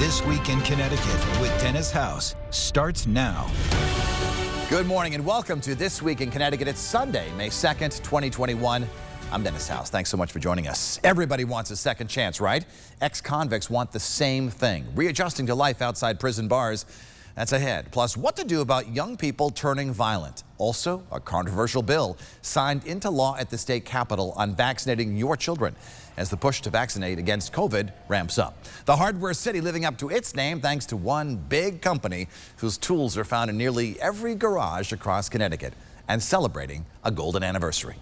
This Week in Connecticut with Dennis House starts now. Good morning and welcome to This Week in Connecticut. It's Sunday, May 2nd, 2021. I'm Dennis House. Thanks so much for joining us. Everybody wants a second chance, right? Ex-convicts want the same thing, readjusting to life outside prison bars. That's ahead. Plus, what to do about young people turning violent. Also, a controversial bill signed into law at the state capitol on vaccinating your children as the push to vaccinate against COVID ramps up. The hardware city living up to its name thanks to one big company whose tools are found in nearly every garage across Connecticut and celebrating a golden anniversary.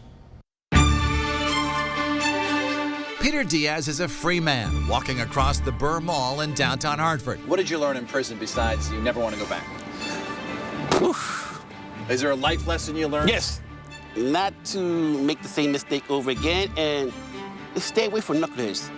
Peter Diaz is a free man walking across the Burr Mall in downtown Hartford. What did you learn in prison besides you never want to go back? Oof. Is there a life lesson you learned? Yes. Not to make the same mistake over again and stay away from knuckleheads.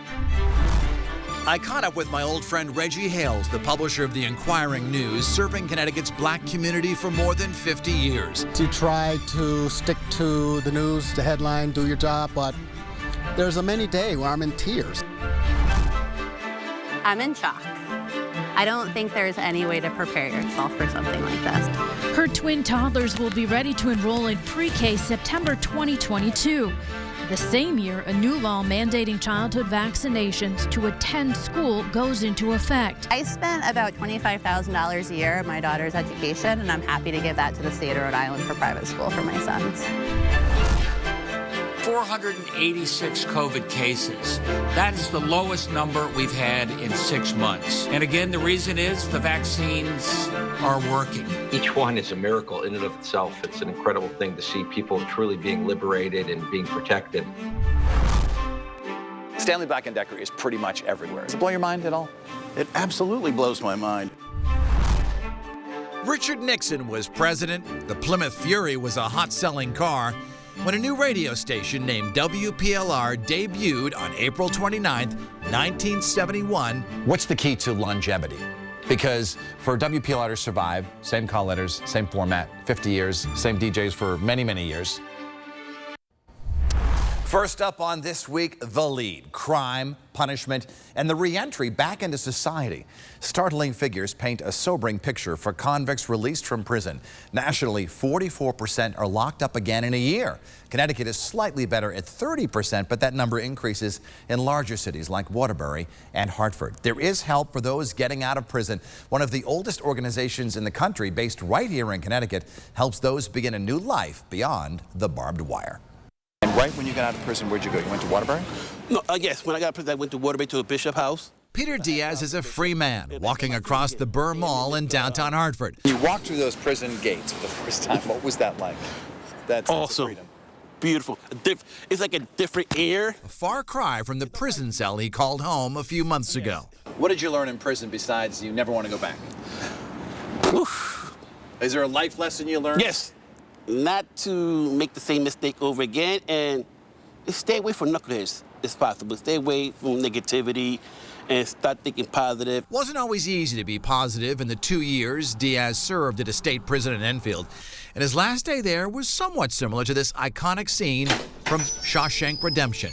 I caught up with my old friend Reggie Hales, the publisher of the Inquiring News, serving Connecticut's black community for more than 50 years. You try to stick to the news, the headline, do your job, but there's a many day where I'm in tears. I'm in shock. I don't think there's any way to prepare yourself for something like this. Her twin toddlers will be ready to enroll in pre-K September 2022. The same year, a new law mandating childhood vaccinations to attend school goes into effect. I spent about $25,000 a year on my daughter's education, and I'm happy to give that to the state of Rhode Island for private school for my sons. 486 COVID cases. That is the lowest number we've had in 6 months. And again, the reason is the vaccines are working. Each one is a miracle in and of itself. It's an incredible thing to see people truly being liberated and being protected. Stanley Black & Decker is pretty much everywhere. Does it blow your mind at all? It absolutely blows my mind. Richard Nixon was president. The Plymouth Fury was a hot-selling car when a new radio station named WPLR debuted on April 29th, 1971. What's the key to longevity? Because for WPLR to survive, same call letters, same format, 50 years, same DJs for many, many years. First up on This Week, the lead. Crime, punishment, and the re-entry back into society. Startling figures paint a sobering picture for convicts released from prison. Nationally, 44% are locked up again in a year. Connecticut is slightly better at 30%, but that number increases in larger cities like Waterbury and Hartford. There is help for those getting out of prison. One of the oldest organizations in the country, based right here in Connecticut, helps those begin a new life beyond the barbed wire. And right when you got out of prison, where'd you go? You went to Waterbury? No, yes, when I got out of prison, I went to Waterbury to a Bishop house. Peter Diaz is a free man walking across the Burr Mall in downtown Hartford. You walked through those prison gates for the first time. What was that like? That's awesome. Freedom. Beautiful. It's like a different air. A far cry from the prison cell he called home a few months ago. What did you learn in prison besides you never want to go back? Oof. Is there a life lesson you learned? Yes. Not to make the same mistake over again and stay away from knuckleheads if possible. Stay away from negativity and start thinking positive. Wasn't always easy to be positive in the 2 years Diaz served at a state prison in Enfield. And his last day there was somewhat similar to this iconic scene from Shawshank Redemption.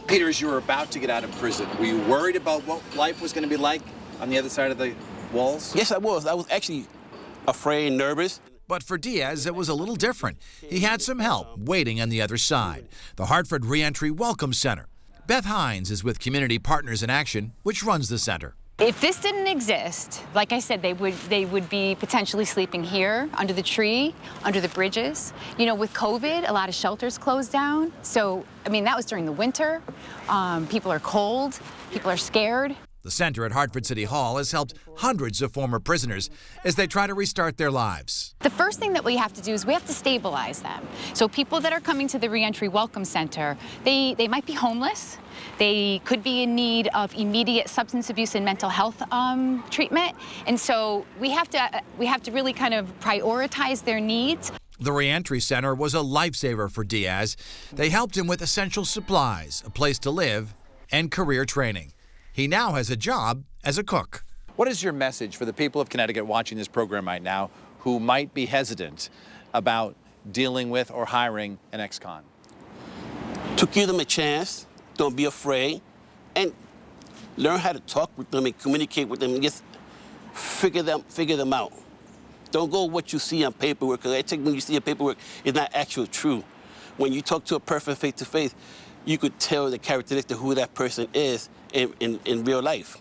Peter, as you were about to get out of prison, were you worried about what life was going to be like on the other side of the walls? Yes, I was. I was actually afraid and nervous. But for Diaz, it was a little different. He had some help waiting on the other side. The Hartford Reentry Welcome Center. Beth Hines is with Community Partners in Action, which runs the center. If this didn't exist, like I said, they would be potentially sleeping here, under the tree, under the bridges. You know, with COVID, a lot of shelters closed down. So, I mean, that was during the winter. People are cold. People are scared. The center at Hartford City Hall has helped hundreds of former prisoners as they try to restart their lives. The first thing that we have to do is we have to stabilize them. So people that are coming to the Reentry Welcome Center, they might be homeless. They could be in need of immediate substance abuse and mental health treatment. And so we have to really kind of prioritize their needs. The Reentry Center was a lifesaver for Diaz. They helped him with essential supplies, a place to live, and career training. He now has a job as a cook. What is your message for the people of Connecticut watching this program right now who might be hesitant about dealing with or hiring an ex-con? To give them a chance, don't be afraid, and Learn how to talk with them and communicate with them and just figure them out. Don't go what you see on paperwork, because I think when you see a paperwork, it's not actually true. When you talk to a person face-to-face, you could tell the characteristic of who that person is in real life.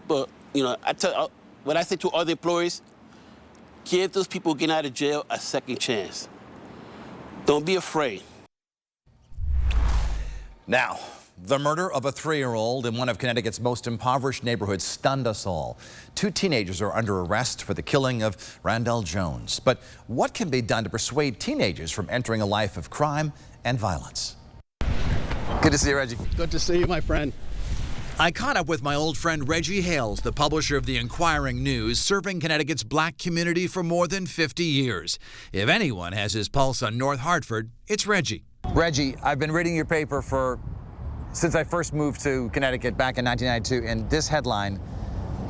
But, you know, what I say to other employees, give those people getting out of jail a second chance. Don't be afraid. Now, the murder of a 3-year-old in one of Connecticut's most impoverished neighborhoods stunned us all. 2 teenagers are under arrest for the killing of Randall Jones. But what can be done to persuade teenagers from entering a life of crime and violence? Good to see you, Reggie. Good to see you, my friend. I caught up with my old friend Reggie Hales, the publisher of the Inquiring News, serving Connecticut's black community for more than 50 years. If anyone has his pulse on North Hartford, it's Reggie. Reggie, I've been reading your paper since I first moved to Connecticut back in 1992, and this headline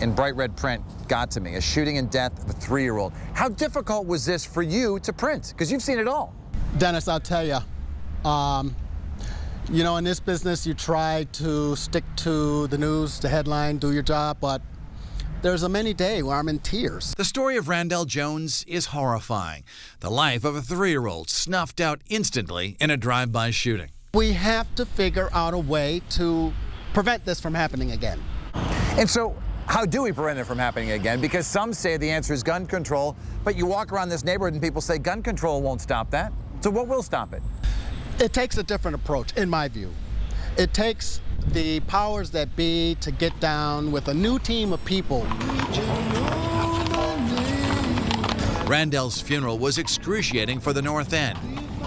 in bright red print got to me: a shooting and death of a 3-year-old. How difficult was this for you to print? Because you've seen it all. Dennis, I'll tell you, you know, in this business, you try to stick to the news, the headline, do your job, but there's a many day where I'm in tears. The story of Randall Jones is horrifying. The life of a 3-year-old snuffed out instantly in a drive-by shooting. We have to figure out a way to prevent this from happening again. And so, how do we prevent it from happening again? Because some say the answer is gun control, but you walk around this neighborhood and people say gun control won't stop that. So what will stop it? It takes a different approach, in my view. It takes the powers that be to get down with a new team of people. Randall's funeral was excruciating for the North End.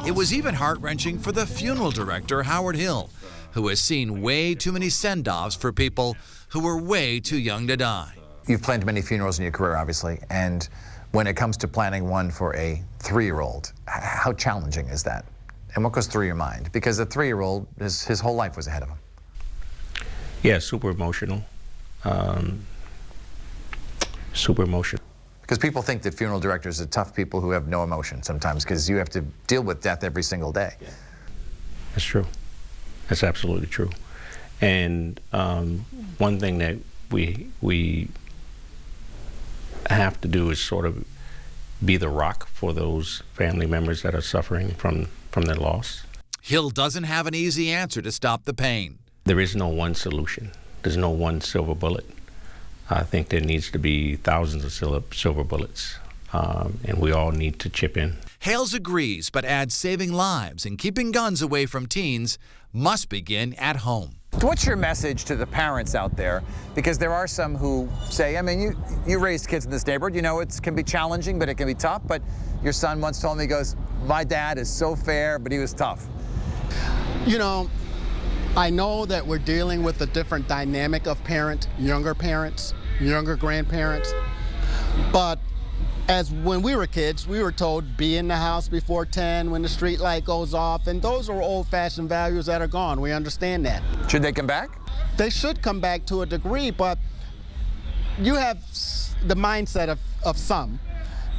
It was even heart-wrenching for the funeral director, Howard Hill, who has seen way too many send-offs for people who were way too young to die. You've planned many funerals in your career, obviously, and when it comes to planning one for a 3-year-old, how challenging is that? And what goes through your mind? Because a 3-year-old, his whole life was ahead of him. Yeah, super emotional. Super emotional. Because people think that funeral directors are tough people who have no emotion sometimes, because you have to deal with death every single day. Yeah. That's true. That's absolutely true. And one thing that we have to do is sort of be the rock for those family members that are suffering from their loss. Hill doesn't have an easy answer to stop the pain. There is no one solution. There's no one silver bullet. I think there needs to be thousands of silver bullets, and we all need to chip in. Hales agrees, but adds saving lives and keeping guns away from teens must begin at home. What's your message to the parents out there? Because there are some who say, I mean, you raised kids in this neighborhood. You know, it can be challenging, but it can be tough. But your son once told me, he goes, my dad is so fair, but he was tough. You know, I know that we're dealing with a different dynamic of younger grandparents, but when we were kids, we were told be in the house before 10 when the street light goes off, and those are old-fashioned values that are gone. We understand that. Should they come back? They should come back to a degree, but you have the mindset of some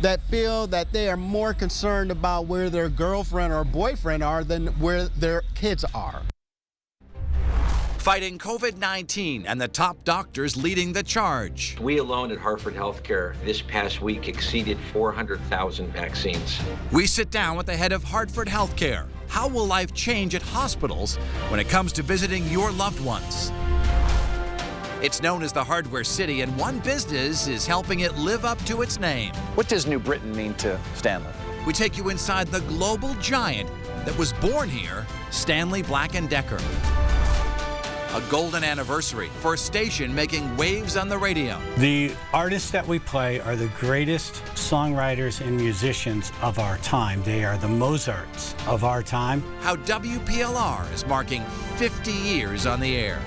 that feel that they are more concerned about where their girlfriend or boyfriend are than where their kids are. Fighting COVID-19 and the top doctors leading the charge. We alone at Hartford Healthcare this past week exceeded 400,000 vaccines. We sit down with the head of Hartford Healthcare. How will life change at hospitals when it comes to visiting your loved ones? It's known as the Hardware City, and one business is helping it live up to its name. What does New Britain mean to Stanley? We take you inside the global giant that was born here, Stanley Black & Decker. A golden anniversary for a station making waves on the radio. The artists that we play are the greatest songwriters and musicians of our time. They are the Mozarts of our time. How WPLR is marking 50 years on the air.